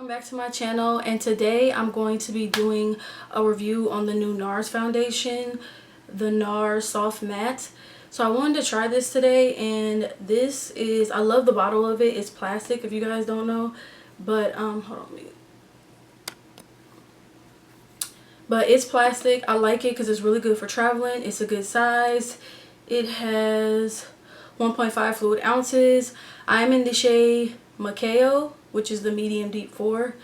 Welcome back to my channel, and today I'm going to be doing a review on the new Nars foundation, the Nars Soft Matte. So I wanted to try this today, and this is, I love the bottle of it. It's plastic if you guys don't know, but hold on, but it's plastic. I like it because it's really good for traveling. It's a good size. It has 1.5 fluid ounces. I'm in the shade Macao, which is the medium deep 4.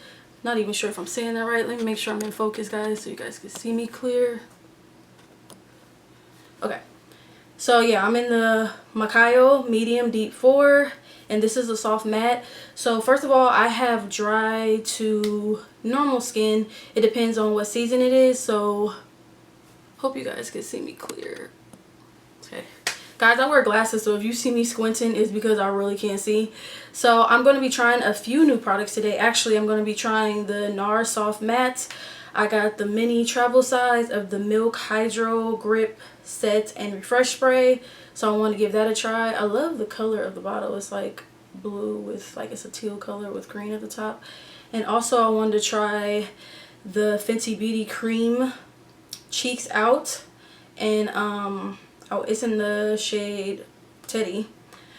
Not even sure if I'm saying that right. Let me make sure I'm in focus, guys, so you guys can see me clear. Okay, so yeah, I'm in the Macao medium deep 4, and this is a soft matte. So first of all, I have dry to normal skin. It depends on what season it is, so hope you guys can see me clear. Okay, guys, I wear glasses, so if you see me squinting, it's because I really can't see. So I'm going to be trying a few new products today. Actually, I'm going to be trying the Nars Soft Mattes. I got the mini travel size of the Milk Hydro Grip Set and Refresh Spray. So I want to give that a try. I love the color of the bottle. It's like blue with, like, it's a teal color with green at the top. And also I wanted to try the Fenty Beauty Cream Cheeks Out. And oh, it's in the shade Teddy.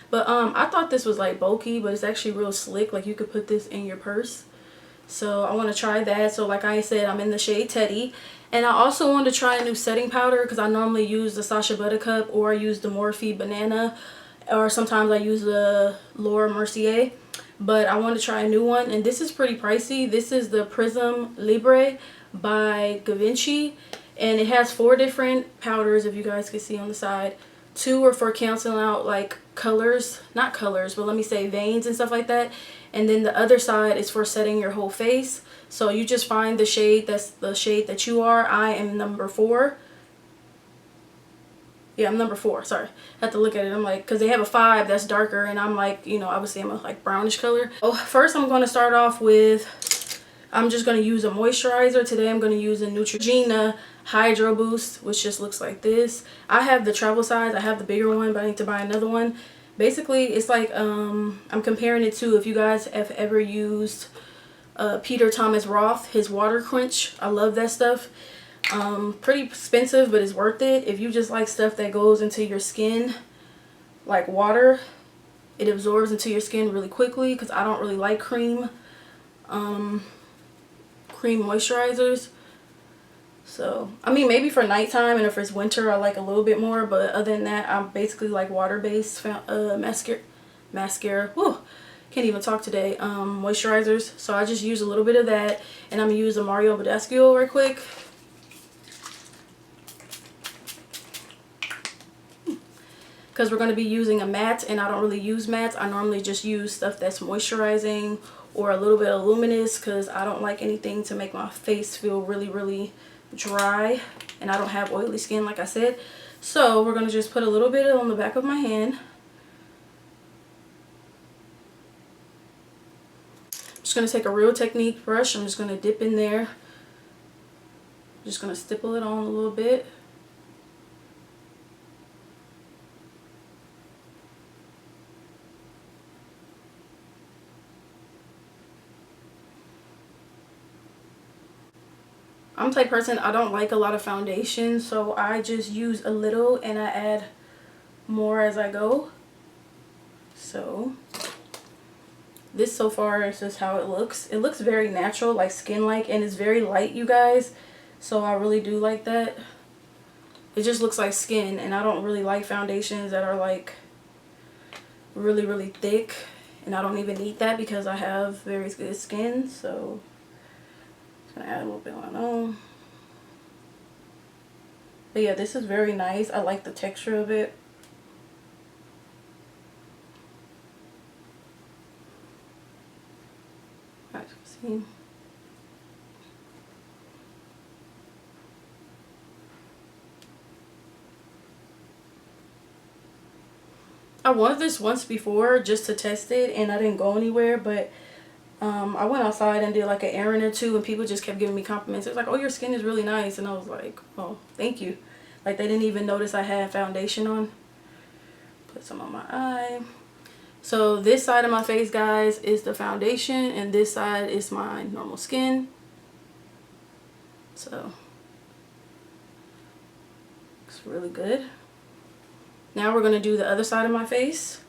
But I thought this was like bulky, but it's actually real slick. Like, you could put this in your purse. So I want to try that. So like I said, I'm in the shade Teddy. And I also want to try a new setting powder, because I normally use the Sacha Buttercup, or I use the Morphe Banana, or sometimes I use the Laura Mercier. But I want to try a new one, and this is pretty pricey. This is the Prism Libre by Givenchy. And it has 4 different powders, if you guys can see on the side. 2 are for canceling out like colors, not colors, but let me say veins and stuff like that. And then the other side is for setting your whole face. So you just find the shade that's the shade that you are. I am number 4. Yeah, I'm number 4. Sorry, I have to look at it. I'm like, because they have a 5 that's darker, and I'm like, you know, obviously I'm a like brownish color. Oh, first I'm going to start off with, I'm just going to use a moisturizer. Today I'm going to use a Neutrogena Hydro Boost, which just looks like this. I have the travel size. I have the bigger one, but I need to buy another one. Basically, it's like, I'm comparing it to, if you guys have ever used Peter Thomas Roth, his water quench. I love that stuff. Pretty expensive, but it's worth it. If you just like stuff that goes into your skin like water, it absorbs into your skin really quickly, because I don't really like cream moisturizers. So I mean, maybe for nighttime, and if it's winter I like a little bit more, but other than that, I'm basically like water-based mascara. Whew, can't even talk today. Moisturizers. So I just use a little bit of that, and I'm gonna use a Mario Badescu right quick. Because we're going to be using a matte, and I don't really use mattes. I normally just use stuff that's moisturizing or a little bit of luminous, because I don't like anything to make my face feel really dry, and I don't have oily skin, like I said. So we're going to just put a little bit on the back of my hand. I'm just going to take a Real Technique brush. I'm just going to dip in there. I'm just going to stipple it on a little bit. I'm the type of person, I don't like a lot of foundation, so I just use a little and I add more as I go. So this so far is just how it looks. It looks very natural, like skin-like, and it's very light, you guys. So I really do like that. It just looks like skin, and I don't really like foundations that are like really thick, and I don't even need that because I have very good skin. So gonna add a little bit on my own. But yeah, this is very nice. I like the texture of it. Alright, see. I wanted this once before just to test it, and I didn't go anywhere, but I went outside and did like an errand or two, and people just kept giving me compliments. It was like, oh, your skin is really nice. And I was like, oh, thank you. Like, they didn't even notice I had foundation on. Put some on my eye. So this side of my face, guys, is the foundation, and this side is my normal skin. So it's really good. Now we're going to do the other side of my face.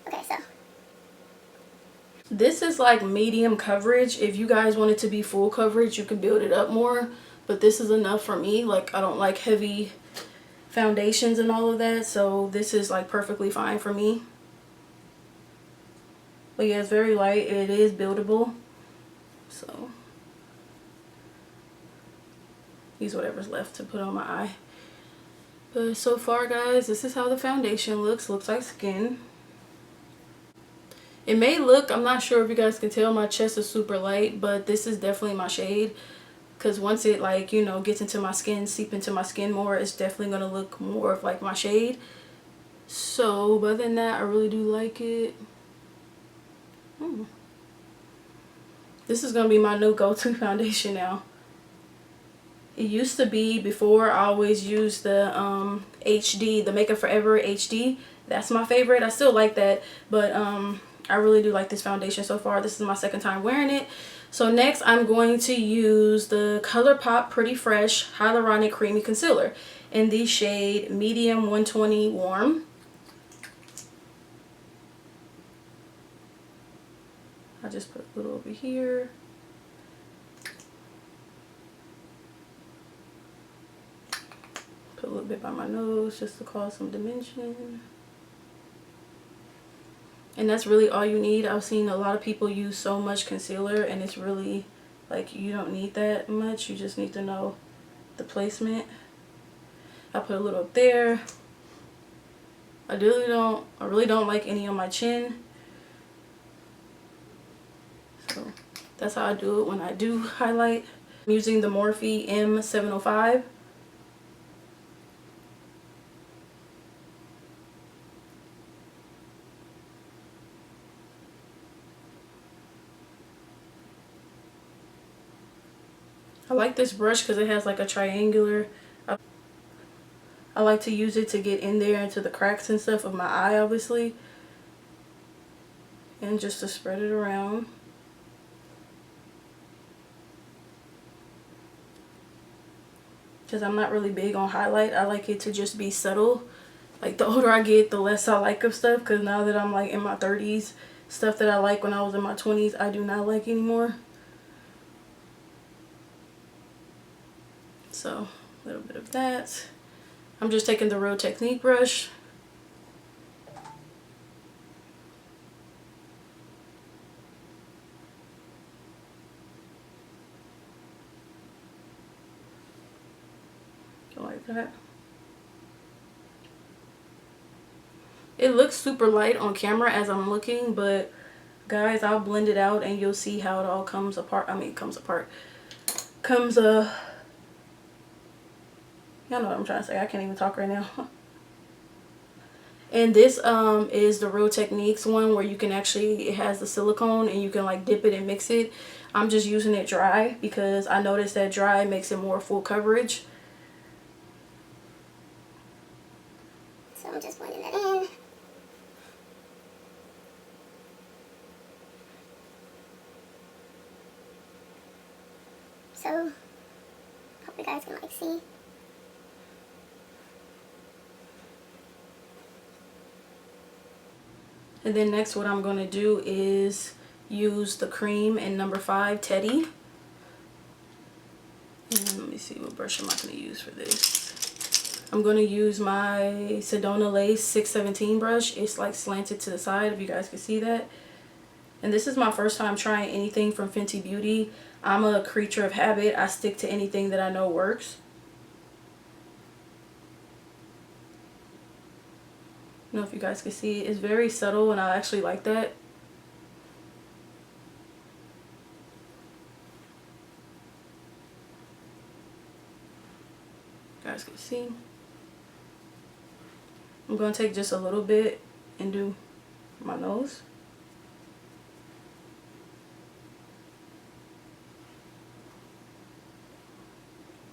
Okay, so this is like medium coverage. If you guys want it to be full coverage, you can build it up more, but this is enough for me. Like, I don't like heavy foundations and all of that, so this is like perfectly fine for me. But yeah, it's very light. It is buildable, so use whatever's left to put on my eye. But so far, guys, this is how the foundation looks like skin. It may look, I'm not sure if you guys can tell, my chest is super light, but this is definitely my shade. Because once it, like, you know, gets into my skin, seep into my skin more, it's definitely going to look more of like my shade. So, but other than that, I really do like it. This is going to be my new go-to foundation now. It used to be, before, I always used the HD, the Makeup Forever HD. That's my favorite. I still like that, but I really do like this foundation so far. This is my second time wearing it. So next, I'm going to use the ColourPop Pretty Fresh Hyaluronic Creamy Concealer in the shade Medium 120 Warm. I just put a little over here. Put a little bit by my nose just to cause some dimension. And that's really all you need. I've seen a lot of people use so much concealer, and it's really like, you don't need that much. You just need to know the placement. I put a little up there. I really don't like any on my chin. So that's how I do it when I do highlight. I'm using the Morphe M705. I like this brush because it has like a triangular. I like to use it to get in there into the cracks and stuff of my eye, obviously. And just to spread it around. Because I'm not really big on highlight. I like it to just be subtle. Like, the older I get, the less I like of stuff. Because now that I'm like in my 30s, stuff that I like when I was in my 20s, I do not like anymore. So, a little bit of that. I'm just taking the Real Technique brush. Like that. It looks super light on camera as I'm looking, but guys, I'll blend it out and you'll see how it all comes apart. I mean, comes apart. Y'all know what I'm trying to say. I can't even talk right now. And this is the Real Techniques one, where you can actually, it has the silicone and you can like dip it and mix it. I'm just using it dry because I noticed that dry makes it more full coverage. So I'm just blending it in. So hope you guys can like see. And then next, what I'm going to do is use the cream in number 5 Teddy. And let me see, what brush am I going to use for this? I'm going to use my Sedona Lace 617 brush. It's like slanted to the side, if you guys can see that. And this is my first time trying anything from Fenty Beauty. I'm a creature of habit. I stick to anything that I know works. I don't know if you guys can see it. It's very subtle and I actually like that. You guys can see. I'm going to take just a little bit and do my nose.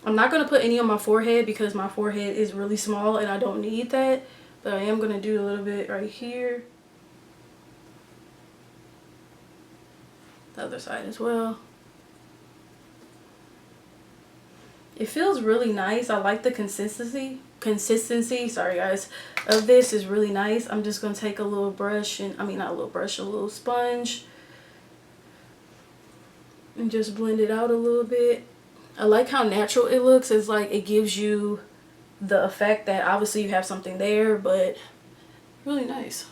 I'm not going to put any on my forehead because my forehead is really small and I don't need that. But I am going to do a little bit right here. The other side as well. It feels really nice. I like the consistency, sorry guys, of this is really nice. I'm just going to take a little brush and, I mean not a little brush, a little sponge. And just blend it out a little bit. I like how natural it looks. It's like it gives you the effect that obviously you have something there, but really nice.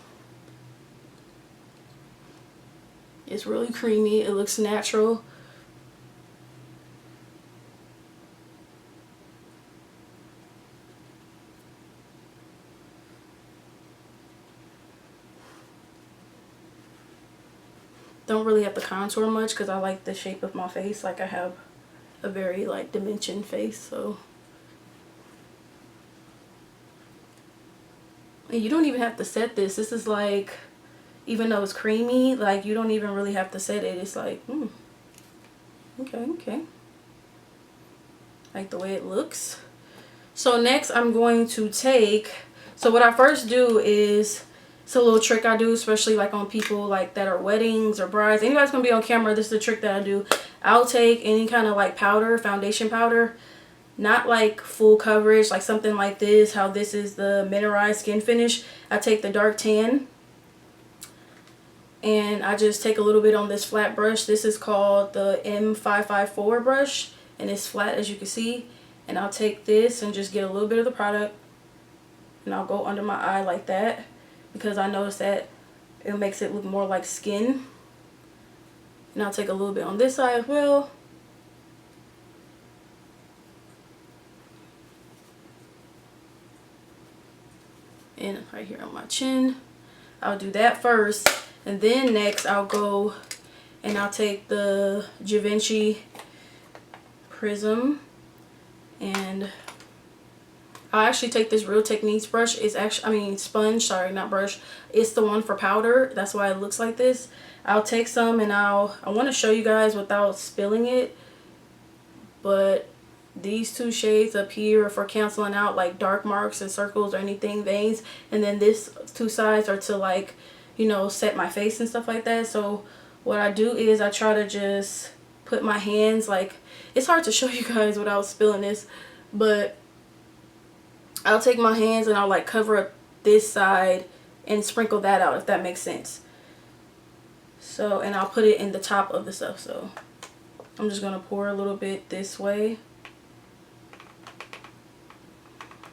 It's really creamy. It looks natural. Don't really have to contour much because I like the shape of my face. Like I have a very like dimension face, so. And you don't even have to set this. This is like, even though it's creamy, like you don't even really have to set it. It's like, okay. Like the way it looks. So next I'm going to take, so what I first do is, it's a little trick I do, especially like on people like that are weddings or brides. Anybody's gonna be on camera, this is the trick that I do. I'll take any kind of like powder, foundation powder, not like full coverage, like something like this, how this is the mineralized skin finish. I take the dark tan and I just take a little bit on this flat brush. This is called the M554 brush and it's flat as you can see. And I'll take this and just get a little bit of the product and I'll go under my eye like that, because I noticed that it makes it look more like skin. And I'll take a little bit on this side as well. And right here on my chin. I'll do that first. And then next I'll go and I'll take the Givenchy Prism. And I'll actually take this Real Techniques brush. It's actually, sponge, sorry, not brush. It's the one for powder. That's why it looks like this. I'll take some and I want to show you guys without spilling it. But these two shades up here are for canceling out like dark marks and circles or anything, veins. And then this two sides are to like, you know, set my face and stuff like that. So what I do is I try to just put my hands, like, it's hard to show you guys without spilling this, but I'll take my hands and I'll like cover up this side and sprinkle that out, if that makes sense. So, and I'll put it in the top of the stuff. So I'm just going to pour a little bit this way.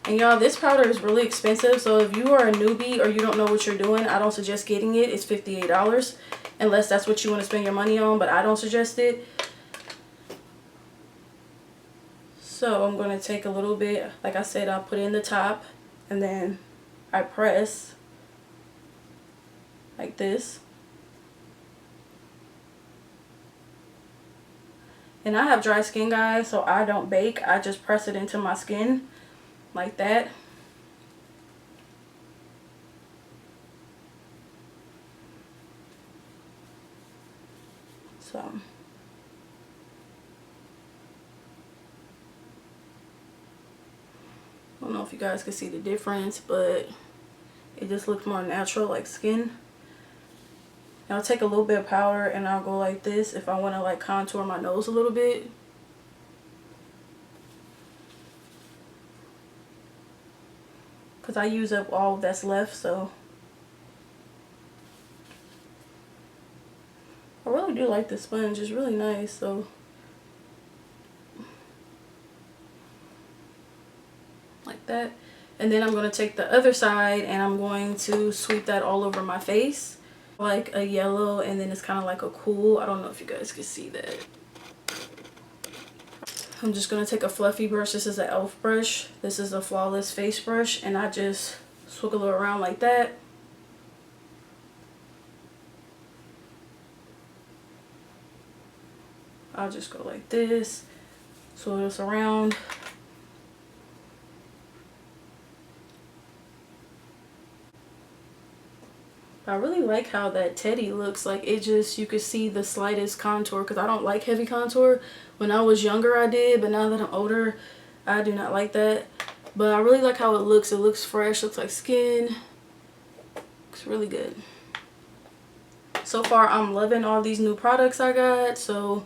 And y'all, this powder is really expensive. So if you are a newbie or you don't know what you're doing, I don't suggest getting it. It's $58 unless that's what you want to spend your money on, but I don't suggest it. So I'm going to take a little bit, like I said, I'll put it in the top and then I press like this. And I have dry skin, guys, so I don't bake. I just press it into my skin like that. So I don't know if you guys can see the difference, but it just looks more natural, like skin. And I'll take a little bit of powder and I'll go like this if I want to like contour my nose a little bit. Because I use up all that's left, so. I really do like this sponge, it's really nice, so. Like that. And then I'm going to take the other side and I'm going to sweep that all over my face. Like a yellow, and then it's kind of like a cool. I don't know if you guys can see that. I'm just going to take a fluffy brush. This is an e.l.f. brush. This is a Flawless face brush. And I just swiggle it around like that. I'll just go like this. Swirl this around. I really like how that Teddy looks. Like, it just, you could see the slightest contour, because I don't like heavy contour. When I was younger I did, but now that I'm older I do not like that. But I really like how it looks. It looks fresh, looks like skin. Looks really good. So far I'm loving all these new products I got. So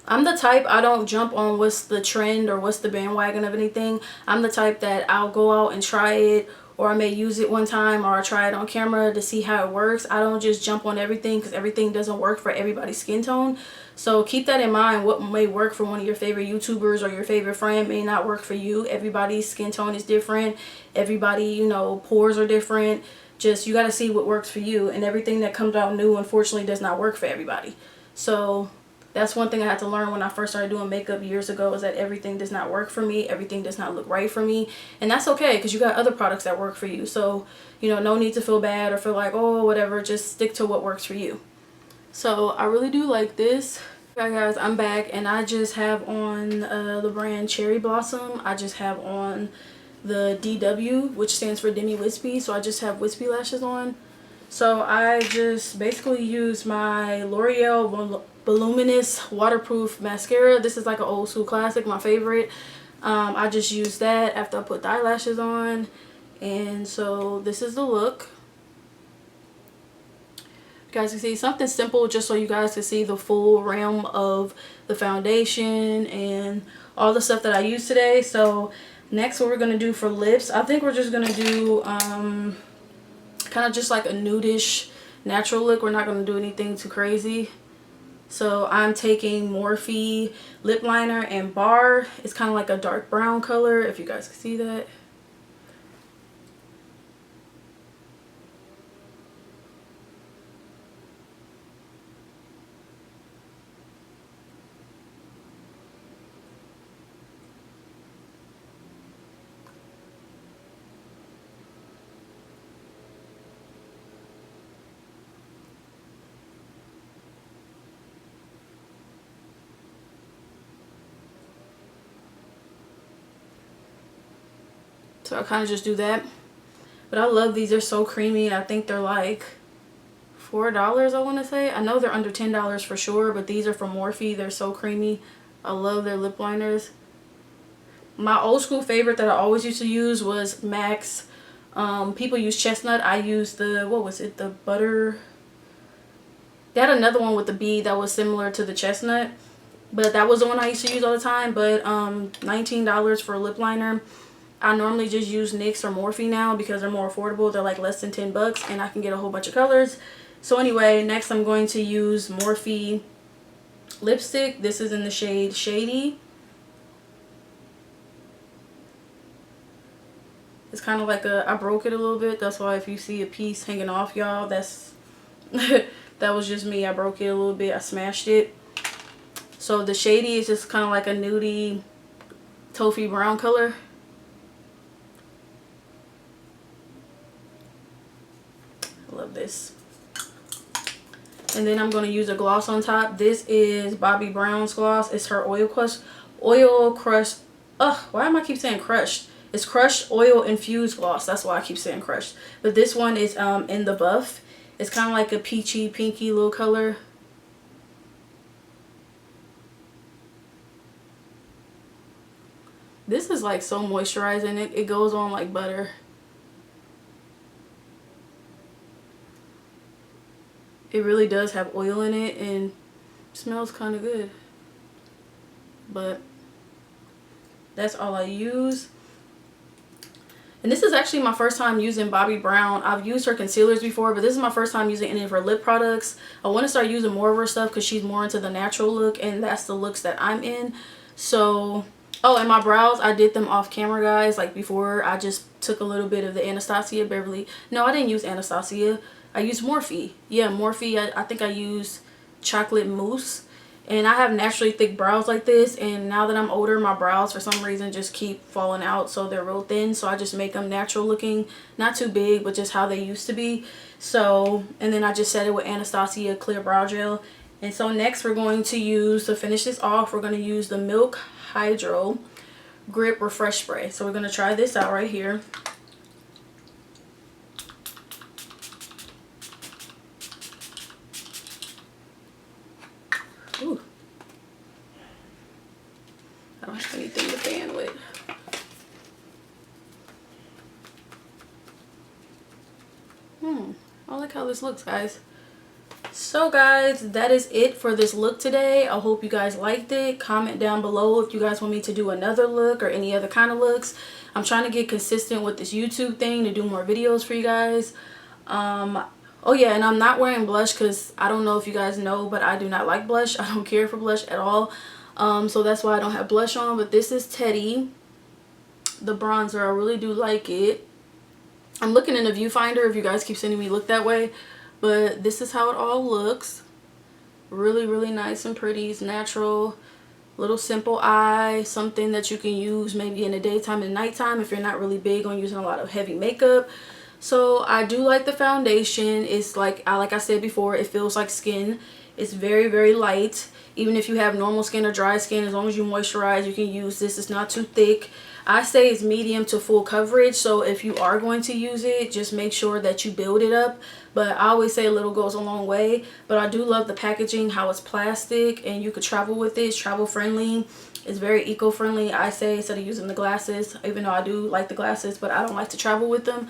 I'm the type, I don't jump on what's the trend or what's the bandwagon of anything. I'm the type that I'll go out and try it, or I may use it one time, or I'll try it on camera to see how it works. I don't just jump on everything, because everything doesn't work for everybody's skin tone. So keep that in mind. What may work for one of your favorite YouTubers or your favorite friend may not work for you. Everybody's skin tone is different. Everybody, you know, pores are different. Just, you got to see what works for you, and everything that comes out new unfortunately does not work for everybody. So that's one thing I had to learn when I first started doing makeup years ago, is that everything does not work for me. Everything does not look right for me. And that's okay, because you got other products that work for you. So, you know, no need to feel bad or feel like, oh, whatever. Just stick to what works for you. So I really do like this. Okay, guys, I'm back, and I just have on the brand Cherry Blossom. I just have on the DW, which stands for Demi Wispy. So I just have wispy lashes on. So I just basically use my L'Oreal Voluminous Waterproof Mascara. This is like an old school classic, my favorite. I just use that after I put the eyelashes on. And so this is the look. You guys can see something simple, just so you guys can see the full realm of the foundation and all the stuff that I use today. So next, what we're going to do for lips, I think we're just going to do kind of just like a nudish natural look. We're not going to do anything too crazy. So I'm taking Morphe lip liner and Bar. It's kind of like a dark brown color, if you guys can see that. So I kind of just do that. But I love these. They're so creamy. I think they're like $4, I want to say. I know they're under $10 for sure, but these are from Morphe. They're so creamy. I love their lip liners. My old school favorite that I always used to use was MAC's. People use Chestnut. I used the, what was it? The Butter. They had another one with the B that was similar to the Chestnut, but that was the one I used to use all the time. But $19 for a lip liner. I normally just use NYX or Morphe now because they're more affordable. They're like less than 10 bucks, and I can get a whole bunch of colors. So anyway, next I'm going to use Morphe lipstick. This is in the shade Shady. It's kind of like I broke it a little bit. That's why if you see a piece hanging off, y'all, that's that was just me. I broke it a little bit. I smashed it. So the Shady is just kind of like a nudie taupey brown color. Love this. And then I'm going to use a gloss on top. This is Bobbi Brown's gloss. It's her oil crush. Why am I keep saying crushed? It's crushed oil infused gloss. That's why I keep saying crushed. But this one is in the buff. It's kind of like a peachy pinky little color. This is like so moisturizing. It goes on like butter. It really does have oil in it and smells kind of good. But that's all I use. And this is actually my first time using Bobbi Brown. I've used her concealers before, but this is my first time using any of her lip products. I want to start using more of her stuff because she's more into the natural look, and that's the looks that I'm in. So, oh, and my brows, I did them off camera, guys. Like before, I just took a little bit of the Anastasia Beverly. No, I didn't use Anastasia. I used Morphe. Yeah, Morphe. I think I used Chocolate Mousse. And I have naturally thick brows like this, and now that I'm older, my brows for some reason just keep falling out, so they're real thin. So I just make them natural looking, not too big, but just how they used to be. So, and then I just set it with Anastasia Clear Brow Gel. And so next we're going to use, to finish this off, we're going to use the Milk Hydro Grip Refresh Spray. So we're going to try this out right here. I don't have anything to fan with. I like how this looks, guys. So guys, that is it for this look today. I hope you guys liked it. Comment down below if you guys want me to do another look or any other kind of looks. I'm trying to get consistent with this YouTube thing to do more videos for you guys. Oh yeah, and I'm not wearing blush because I don't know if you guys know, but I do not like blush. I don't care for blush at all. So that's why I don't have blush on. But this is Teddy, the bronzer. I really do like it. I'm looking in the viewfinder if you guys keep sending me look that way. But this is how it all looks. Really, really nice and pretty. It's natural. Little simple eye. Something that you can use maybe in the daytime and nighttime if you're not really big on using a lot of heavy makeup. So I do like the foundation. It's like I said before, it feels like skin. It's very, very light. Even if you have normal skin or dry skin, as long as you moisturize, you can use this. It's not too thick. I say it's medium to full coverage, so if you are going to use it, just make sure that you build it up. But I always say a little goes a long way. But I do love the packaging, how it's plastic and you could travel with it. It's travel friendly. It's very eco-friendly, I say, instead of using the glasses, even though I do like the glasses, but I don't like to travel with them.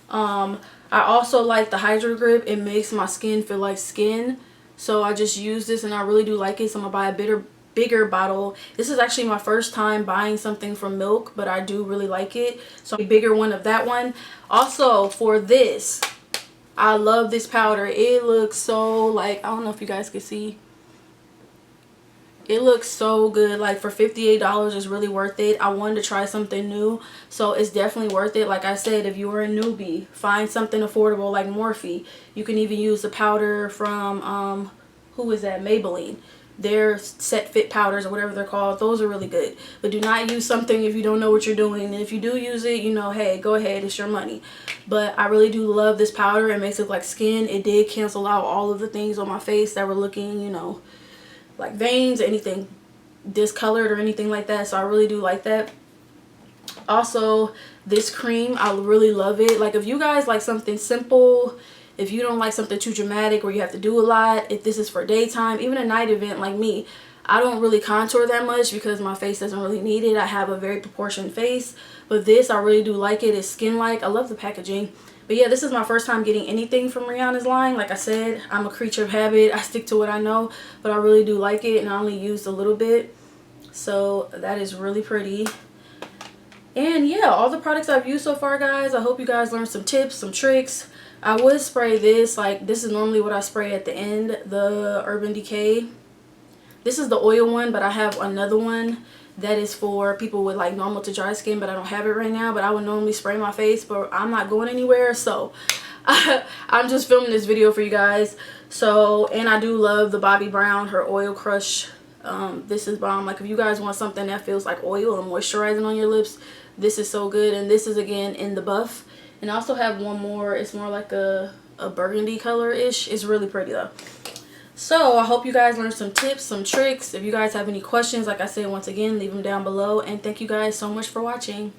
I also like the Hydro Grip. It makes my skin feel like skin. So I just use this and I really do like it. So I'm going to buy a bigger bottle. This is actually my first time buying something from Milk, but I do really like it. So a bigger one of that one. Also for this, I love this powder. It looks so like, I don't know if you guys can see. It looks so good. Like for $58 is really worth it. I wanted to try something new, so it's definitely worth it. Like I said, if you are a newbie, find something affordable like Morphe. You can even use the powder from who is that, Maybelline. Their set fit powders or whatever they're called. Those are really good. But do not use something if you don't know what you're doing. And if you do use it, you know, hey, go ahead, it's your money. But I really do love this powder. It makes it look like skin. It did cancel out all of the things on my face that were looking, you know, like veins, anything discolored or anything like that. So I really do like that. Also, this cream, I really love it. Like if you guys like something simple, if you don't like something too dramatic where you have to do a lot, if this is for daytime, even a night event like me, I don't really contour that much because my face doesn't really need it. I have a very proportioned face, but this I really do like it. It's skin-like. I love the packaging. But yeah, this is my first time getting anything from Rihanna's line. Like I said, I'm a creature of habit. I stick to what I know, but I really do like it, and I only used a little bit. So that is really pretty. And yeah, all the products I've used so far, guys, I hope you guys learned some tips, some tricks. I would spray this. Like, this is normally what I spray at the end, the Urban Decay. This is the oil one, but I have another one that is for people with like normal to dry skin, but I don't have it right now. But I would normally spray my face, but I'm not going anywhere, so I'm just filming this video for you guys. So, and I do love the Bobbi Brown, her oil crush. This is bomb. Like if you guys want something that feels like oil and moisturizing on your lips, this is so good. And this is again in the buff. And I also have one more. It's more like a burgundy color ish. It's really pretty though. So I hope you guys learned some tips, some tricks. If you guys have any questions, like I said, once again, leave them down below. And thank you guys so much for watching.